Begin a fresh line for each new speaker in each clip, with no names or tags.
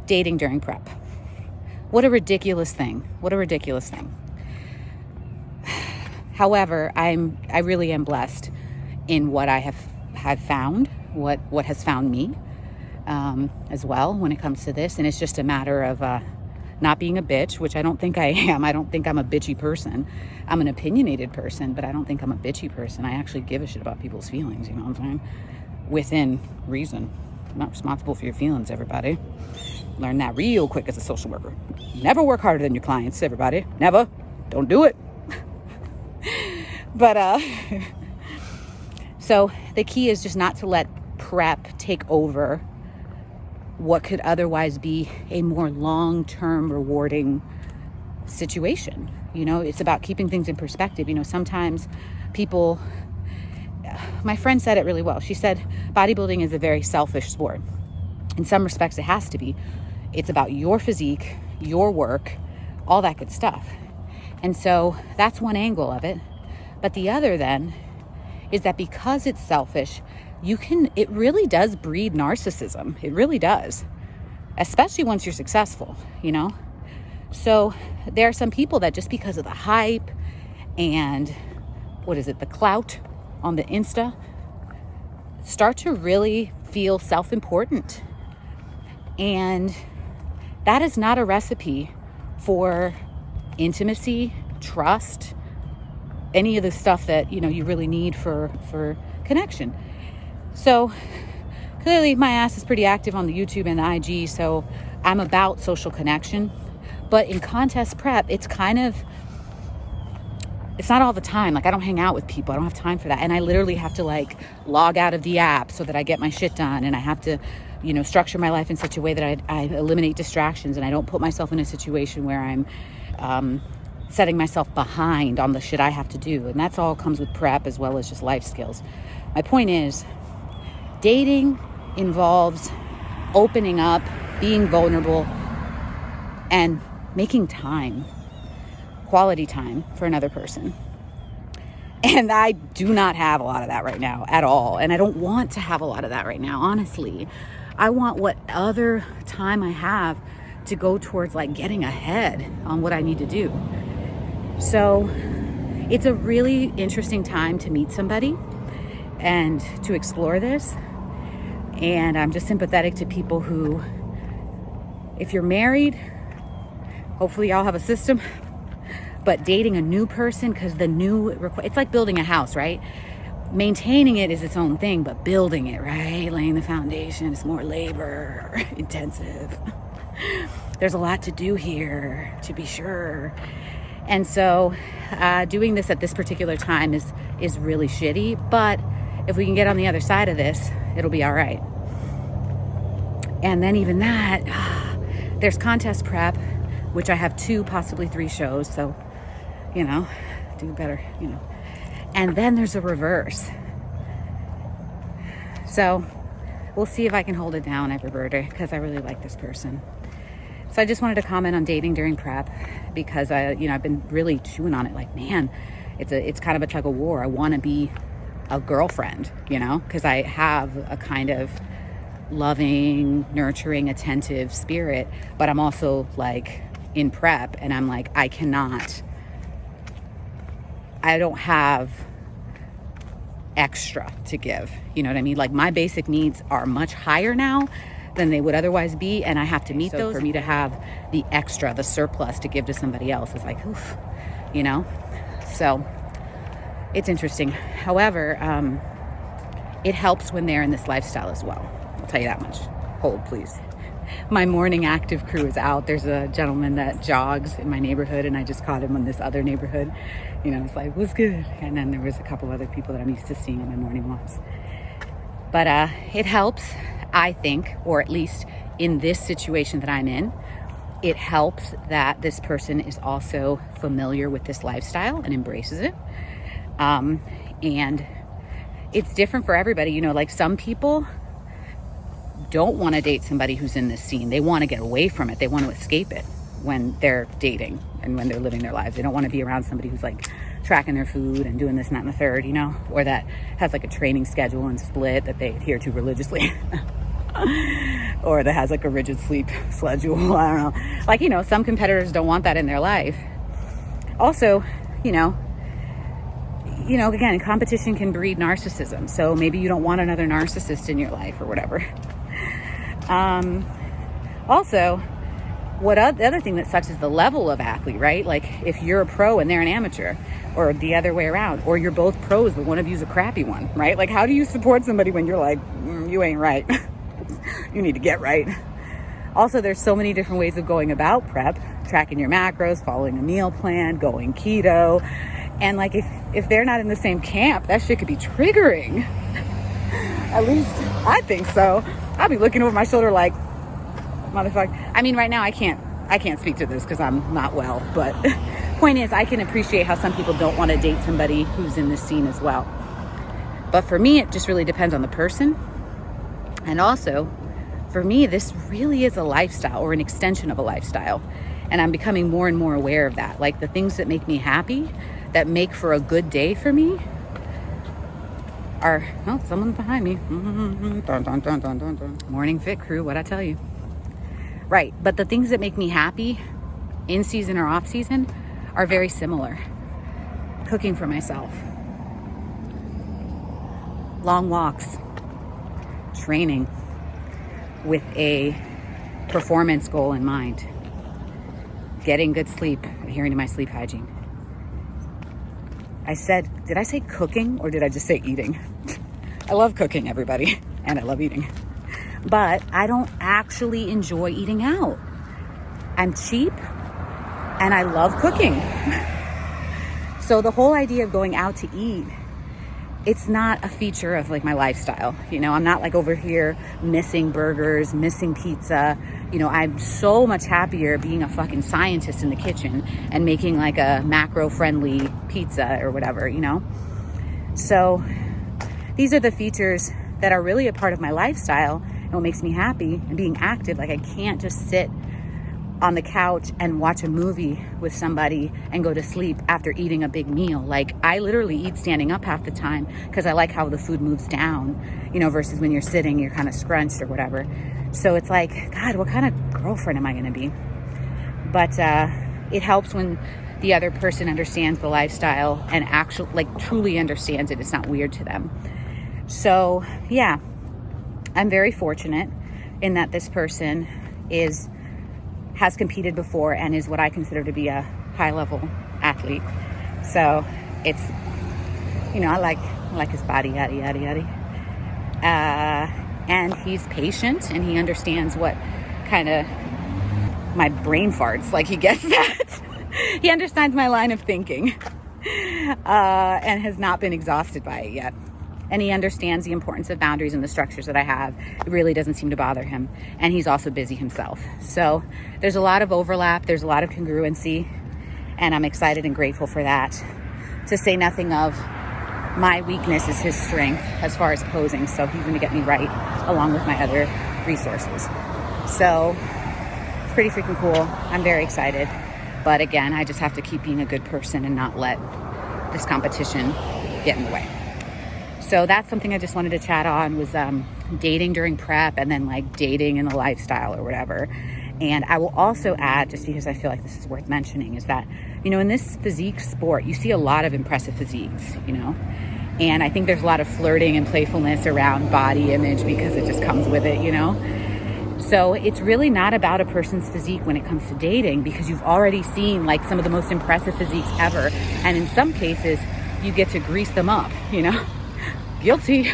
dating during prep. What a ridiculous thing. What a ridiculous thing. However, I really am blessed in what I have found, what has found me as well when it comes to this. And it's just a matter of not being a bitch, which I don't think I am. I don't think I'm a bitchy person. I'm an opinionated person, but I don't think I'm a bitchy person. I actually give a shit about people's feelings, you know what I'm saying? Within reason. I'm not responsible for your feelings, everybody. Learn that real quick as a social worker. Never work harder than your clients, everybody. Never. Don't do it. But so the key is just not to let prep take over what could otherwise be a more long-term rewarding situation. You know, it's about keeping things in perspective. You know, sometimes people, my friend said it really well. She said, bodybuilding is a very selfish sport. In some respects, it has to be. It's about your physique, your work, all that good stuff. And so that's one angle of it. But the other then is that because it's selfish, it really does breed narcissism. It really does. Especially once you're successful, you know? So there are some people that just because of the hype and the clout on the Insta, start to really feel self-important. And that is not a recipe for intimacy, trust, any of the stuff that, you know, you really need for connection. So clearly my ass is pretty active on the YouTube and the IG, so I'm about social connection. But in contest prep, it's not all the time. Like, I don't hang out with people. I don't have time for that. And I literally have to like log out of the app so that I get my shit done. And I have to, you know, structure my life in such a way that I eliminate distractions and I don't put myself in a situation where I'm setting myself behind on the shit I have to do. And that's all comes with prep as well as just life skills. My point is, dating involves opening up, being vulnerable, and making time, quality time for another person. And I do not have a lot of that right now at all. And I don't want to have a lot of that right now, honestly. I want what other time I have to go towards like getting ahead on what I need to do. So it's a really interesting time to meet somebody and to explore this. And I'm just sympathetic to people who, if you're married, hopefully y'all have a system, but dating a new person, because it's like building a house, right? Maintaining it is its own thing, but building it, right? Laying the foundation is more labor intensive. There's a lot to do here, to be sure. And so doing this at this particular time is really shitty, but if we can get on the other side of this, it'll be all right. And then even that, there's contest prep, which I have 2, possibly 3 shows. So, you know, do better, you know. And then there's a reverse. So we'll see if I can hold it down every birthday, because I really like this person. So I just wanted to comment on dating during prep, because I've been really chewing on it. Like, man, it's kind of a tug of war. I want to be a girlfriend, you know, because I have a kind of loving, nurturing, attentive spirit, but I'm also like in prep, and I'm like, I don't have extra to give. You know what I mean? Like, my basic needs are much higher now than they would otherwise be, and I have to meet those. For me to have the extra, the surplus to give to somebody else is like, oof, you know? So it's interesting. However, it helps when they're in this lifestyle as well. I'll tell you that much. Hold, please. My morning active crew is out. There's a gentleman that jogs in my neighborhood, and I just caught him in this other neighborhood. You know, it's like, what's good? And then there was a couple other people that I'm used to seeing on my morning walks. But it helps, I think, or at least in this situation that I'm in, it helps that this person is also familiar with this lifestyle and embraces it. And it's different for everybody. You know, like, some people don't want to date somebody who's in this scene. They want to get away from it. They want to escape it when they're dating and when they're living their lives. They don't want to be around somebody who's like tracking their food and doing this and that and the third, you know, or that has like a training schedule and split that they adhere to religiously. or that has like a rigid sleep schedule. I don't know. Like, you know, some competitors don't want that in their life. Also, you know, again, competition can breed narcissism. So maybe you don't want another narcissist in your life or whatever. Also, the other thing that sucks is the level of athlete, right? Like if you're a pro and they're an amateur, or the other way around, or you're both pros, but one of you's a crappy one, right? Like how do you support somebody when you're like, you ain't right. You need to get right. Also, there's so many different ways of going about prep, tracking your macros, following a meal plan, going keto. And like if they're not in the same camp, that shit could be triggering. At least I think so. I'll be looking over my shoulder like, motherfucker. I mean, right now I can't speak to this because I'm not well, but point is I can appreciate how some people don't want to date somebody who's in this scene as well. But for me, it just really depends on the person. And also, for me, this really is a lifestyle or an extension of a lifestyle. And I'm becoming more and more aware of that. Like the things that make me happy, that make for a good day for me are, oh, someone's behind me. Dun, dun, dun, dun, dun, dun. Morning fit crew, what'd I tell you? Right, but the things that make me happy in season or off season are very similar. Cooking for myself, long walks, training with a performance goal in mind, getting good sleep, adhering to my sleep hygiene. Did I say cooking or did I just say eating? I love cooking, everybody, and I love eating. But I don't actually enjoy eating out. I'm cheap and I love cooking. So the whole idea of going out to eat, it's not a feature of like my lifestyle. You know, I'm not like over here missing burgers, missing pizza. You know, I'm so much happier being a fucking scientist in the kitchen and making like a macro-friendly pizza or whatever, you know? So these are the features that are really a part of my lifestyle and what makes me happy and being active. Like I can't just sit on the couch and watch a movie with somebody and go to sleep after eating a big meal. Like I literally eat standing up half the time because I like how the food moves down, you know, versus when you're sitting, you're kind of scrunched or whatever. So it's like, God, what kind of girlfriend am I going to be? But it helps when the other person understands the lifestyle and actually like truly understands it. It's not weird to them. So yeah, I'm very fortunate in that this person has competed before and is what I consider to be a high-level athlete. So it's, you know, I like his body, yada, yada, yada. And he's patient and he understands what kind of my brain farts, like he gets that. He understands my line of thinking and has not been exhausted by it yet. And he understands the importance of boundaries and the structures that I have. It really doesn't seem to bother him. And he's also busy himself. So there's a lot of overlap. There's a lot of congruency. And I'm excited and grateful for that. To say nothing of my weakness is his strength as far as posing. So he's going to get me right along with my other resources. So pretty freaking cool. I'm very excited. But again, I just have to keep being a good person and not let this competition get in the way. So that's something I just wanted to chat on was dating during prep and then like dating in the lifestyle or whatever. And I will also add, just because I feel like this is worth mentioning, is that, you know, in this physique sport, you see a lot of impressive physiques, you know, and I think there's a lot of flirting and playfulness around body image because it just comes with it, you know. So it's really not about a person's physique when it comes to dating because you've already seen like some of the most impressive physiques ever. And in some cases, you get to grease them up, you know. Guilty,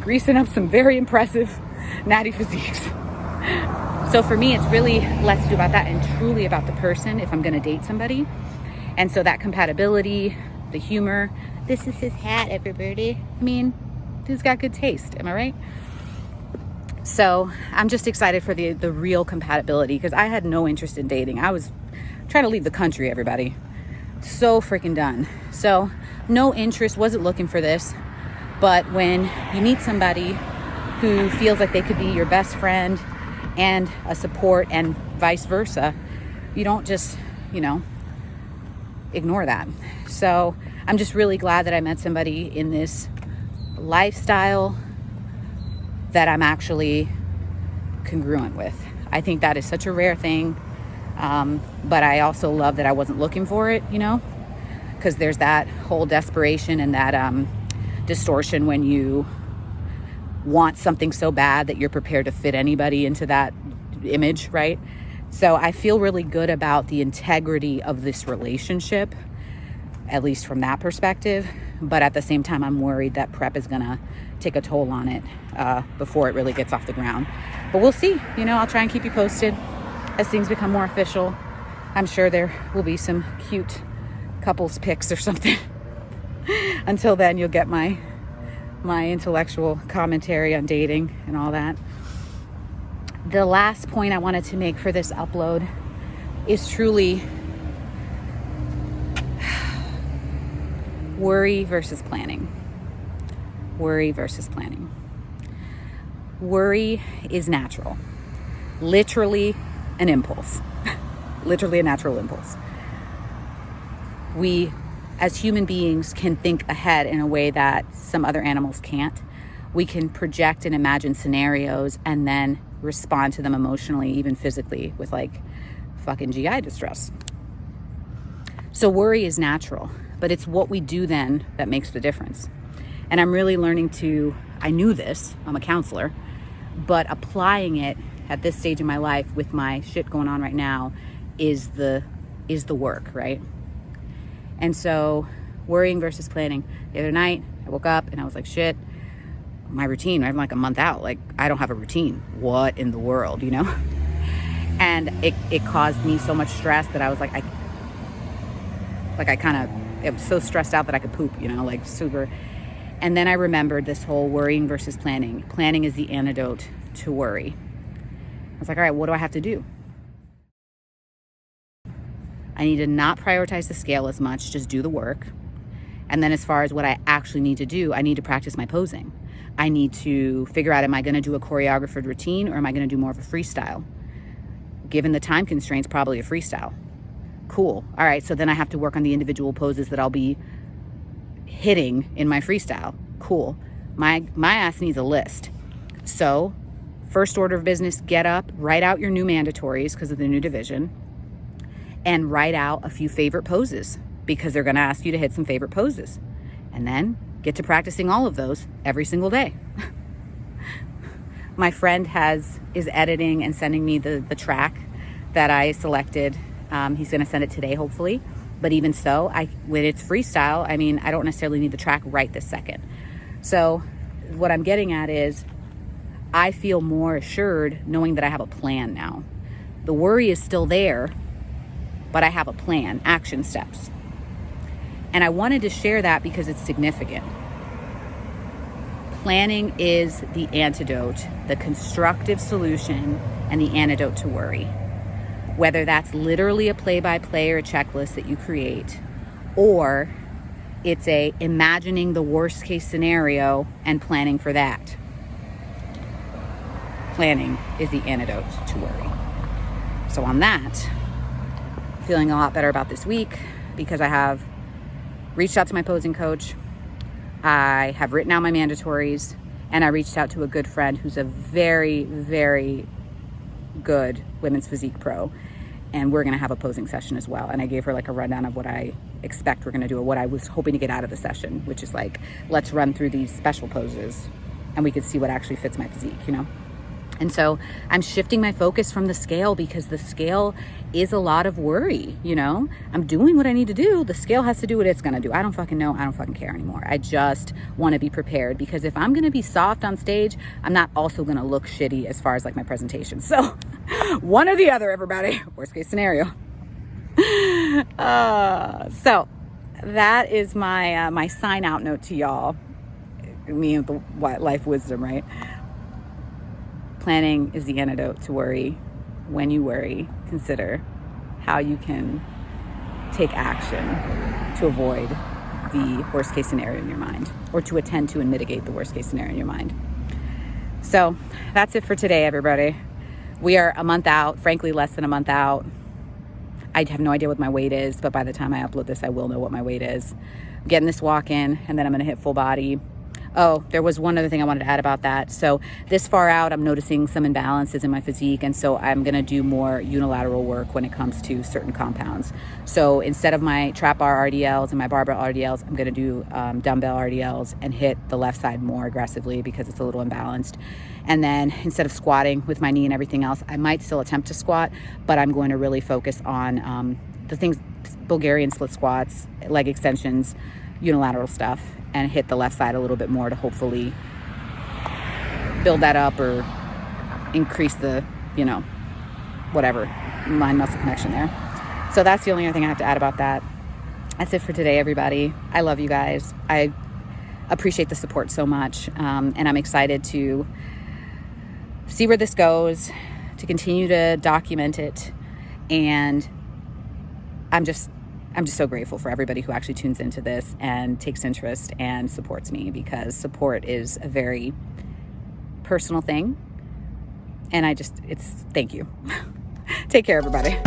greasing up some very impressive natty physiques. So for me, it's really less to do about that and truly about the person if I'm going to date somebody. And so that compatibility, the humor, this is his hat, everybody. I mean, dude's got good taste, am I right? So I'm just excited for the real compatibility because I had no interest in dating. I was trying to leave the country, everybody. So freaking done. So no interest, wasn't looking for this. But when you meet somebody who feels like they could be your best friend and a support and vice versa, you don't just, you know, ignore that. So I'm just really glad that I met somebody in this lifestyle that I'm actually congruent with. I think that is such a rare thing. But I also love that I wasn't looking for it, because there's that whole desperation and that distortion when you want something so bad that you're prepared to fit anybody into that image, right? So I feel really good about the integrity of this relationship, at least from that perspective. But at the same time, I'm worried that prep is going to take a toll on it before it really gets off the ground. But we'll see. I'll try and keep you posted as things become more official. I'm sure there will be some cute couples pics or something. Until then, you'll get my intellectual commentary on dating and all that. The last point I wanted to make for this upload is truly worry versus planning. Worry versus planning. Worry is natural. Literally an impulse. Literally a natural impulse. We, as human beings, can think ahead in a way that some other animals can't. We can project and imagine scenarios and then respond to them emotionally, even physically, with fucking GI distress. So worry is natural, but it's what we do then that makes the difference. And I'm really learning I knew this, I'm a counselor, but applying it at this stage in my life with my shit going on right now is the work, right? And so worrying versus planning. The other night, I woke up and I was like, shit, my routine, I'm like a month out. I don't have a routine. What in the world, And it caused me so much stress that I was it was so stressed out that I could poop, super. And then I remembered this whole worrying versus planning. Planning is the antidote to worry. I was like, all right, what do I have to do? I need to not prioritize the scale as much, just do the work. And then as far as what I actually need to do, I need to practice my posing. I need to figure out, am I going to do a choreographed routine or am I going to do more of a freestyle? Given the time constraints, probably a freestyle. Cool. All right, so then I have to work on the individual poses that I'll be hitting in my freestyle. Cool. My ass needs a list. So first order of business, get up, write out your new mandatories because of the new division, and write out a few favorite poses because they're going to ask you to hit some favorite poses. And then get to practicing all of those every single day. My friend is editing and sending me the track that I selected. He's going to send it today, hopefully. But even so, when it's freestyle, I don't necessarily need the track right this second. So what I'm getting at is I feel more assured knowing that I have a plan now. The worry is still there, but I have a plan, action steps. And I wanted to share that because it's significant. Planning is the antidote, the constructive solution, and the antidote to worry. Whether that's literally a play-by-play or a checklist that you create, or it's imagining the worst case scenario and planning for that. Planning is the antidote to worry. So on that, feeling a lot better about this week because I have reached out to my posing coach. I have written out my mandatories, and I reached out to a good friend who's a very, very good women's physique pro, and we're going to have a posing session as well. And I gave her a rundown of what I expect we're going to do, or what I was hoping to get out of the session, which is let's run through these special poses and we could see what actually fits my physique, And so I'm shifting my focus from the scale because the scale is a lot of worry, I'm doing what I need to do. The scale has to do what it's going to do. I don't fucking know. I don't fucking care anymore. I just want to be prepared because if I'm going to be soft on stage, I'm not also going to look shitty as far as my presentation. So one or the other, everybody. Worst case scenario. So that is my sign out note to y'all. Me with the life wisdom, right? Planning is the antidote to worry. When you worry, consider how you can take action to avoid the worst case scenario in your mind, or to attend to and mitigate the worst case scenario in your mind. So that's it for today, everybody. We are a month out, frankly, less than a month out. I have no idea what my weight is, but by the time I upload this, I will know what my weight is. I'm getting this walk in, and then I'm going to hit full body Oh, there was one other thing I wanted to add about that. So this far out, I'm noticing some imbalances in my physique. And so I'm going to do more unilateral work when it comes to certain compounds. So instead of my trap bar RDLs and my barbell RDLs, I'm going to do dumbbell RDLs and hit the left side more aggressively because it's a little imbalanced. And then instead of squatting with my knee and everything else, I might still attempt to squat, but I'm going to really focus on the things, Bulgarian split squats, leg extensions, unilateral stuff, and hit the left side a little bit more to hopefully build that up or increase the, whatever, mind muscle connection there. So that's the only other thing I have to add about that. That's it for today, everybody. I love you guys. I appreciate the support so much. And I'm excited to see where this goes, to continue to document it. And I'm just so grateful for everybody who actually tunes into this and takes interest and supports me, because support is a very personal thing. And thank you. Take care, everybody.